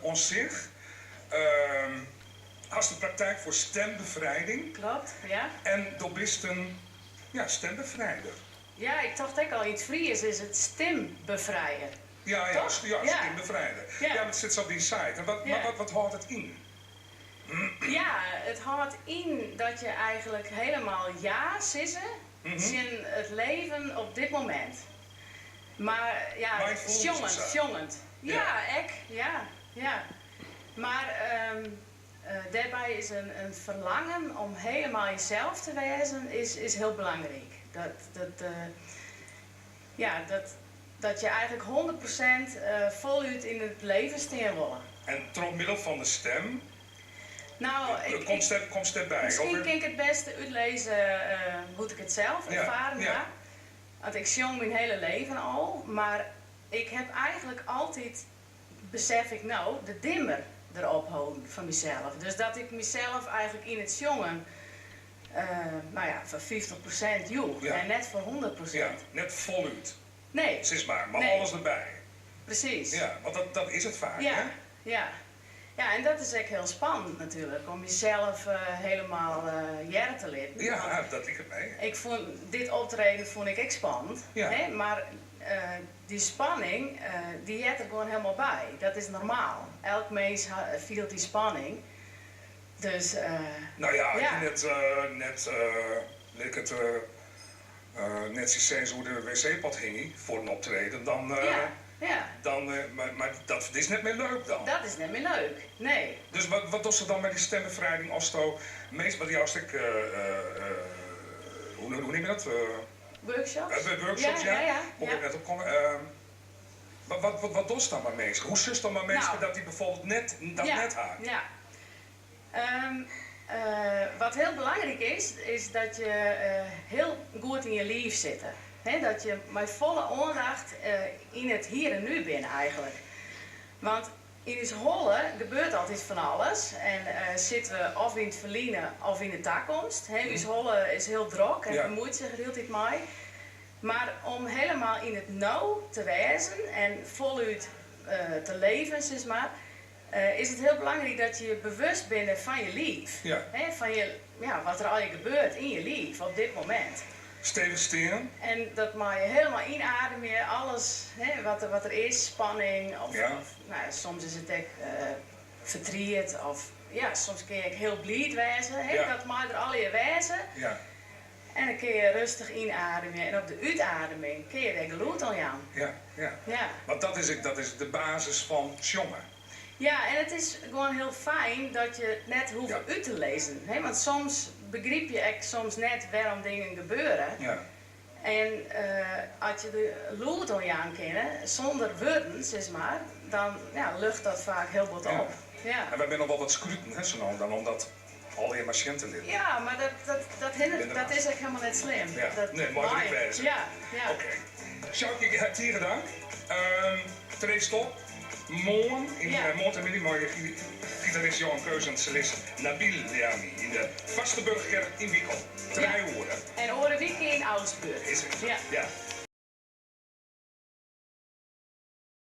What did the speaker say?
on zich hast de praktijk voor stembevrijding. Klopt, ja. En du bist een stembevrijder. Ja, ik dacht ook al, iets Fries is het stembevrijden. Ja, Ja. stembevrijder. Ja. Ja, dat zit zo op die site. En wat houdt het in? Ja, het houdt in dat je eigenlijk helemaal ja zissen in het leven op dit moment. Maar ja, jongend. Ja, ja. Maar daarbij is een verlangen om helemaal jezelf te wezen is heel belangrijk. Dat je eigenlijk 100% voluit in het leven staan willen. En door middel van de stem Nou, komt erbij. Misschien kan ik het beste uitlezen hoe ik het zelf ervaren heb. Want ik zong mijn hele leven al, maar ik heb eigenlijk altijd, besef ik nou, de dimmer erop houden van mezelf. Dus dat ik mezelf eigenlijk in het zongen, voor 50% joeg en net voor 100%. Ja, net voluit. Nee. Zeg maar nee. Alles erbij. Precies. Ja, want dat is het vaak, ja, hè? Ja. Ja, en dat is echt heel spannend natuurlijk, om jezelf helemaal jaren te leren. Ja, dat ik het mee. Dit optreden vond ik echt spannend, hè? Maar die spanning, die hebt er gewoon helemaal bij. Dat is normaal. Elk mens voelt die spanning. Dus, nou ja, als je net zien hoe de wc-pot hing voor een optreden, dan... maar dat is net meer leuk dan. Dat is net meer leuk, nee. Dus wat doet ze dan met die stembevrijding als je meestal bij jou stuk, hoe neem je dat? Workshops? Workshops, ja. Moet ik net op komen. Wat doet ze dan maar mensen? Hoe zus dan maar mensen dat die bijvoorbeeld net haakt? Ja. Wat heel belangrijk is dat je heel goed in je lijf zit. He, dat je met volle aandacht in het hier en nu bent eigenlijk. Want in het hollen gebeurt altijd van alles. En zitten we of in het verliezen of in de toekomst. Het hollen is heel druk en bemoeit zich er heel tijd mee. Maar om helemaal in het nou te wezen en voluit te leven, zeg maar, is het heel belangrijk dat je bewust bent van je lijf. Ja. Van wat er al je gebeurt in je lijf op dit moment. Stevig steren. En dat mag je helemaal inademen, alles wat er is, spanning, of soms is het echt verdriet, of soms kun je heel blij wezen, dat mag er al je wezen. Ja. En dan kun je rustig inademen en op de uitademing kun je er geluid al aan. Ja. Want dat is de basis van jongen. Ja, en het is gewoon heel fijn dat je het net hoeft uit te lezen. Want soms begrijp je soms net waarom dingen gebeuren. Ja. En als je de lood al aan kennen, zonder woorden, zeg maar, dan lucht dat vaak heel wat op. Ja. En wij zijn nog wel wat scruten, zo nou dan, omdat al die patiënten leren. Ja, maar dat is echt helemaal net slim. Ja. Nee, mooi niet bezig. Ja. Oké. Sjoukje, je hebt hier gedaan. Twee stop. Morgen in Montemilly mag je gitarist Johan Keus en cellist Nabil Leami in de Vaste Burgerkerk in Wiekel. 3 uur. En Orenwieke in Oudsburg. Is het? Ja.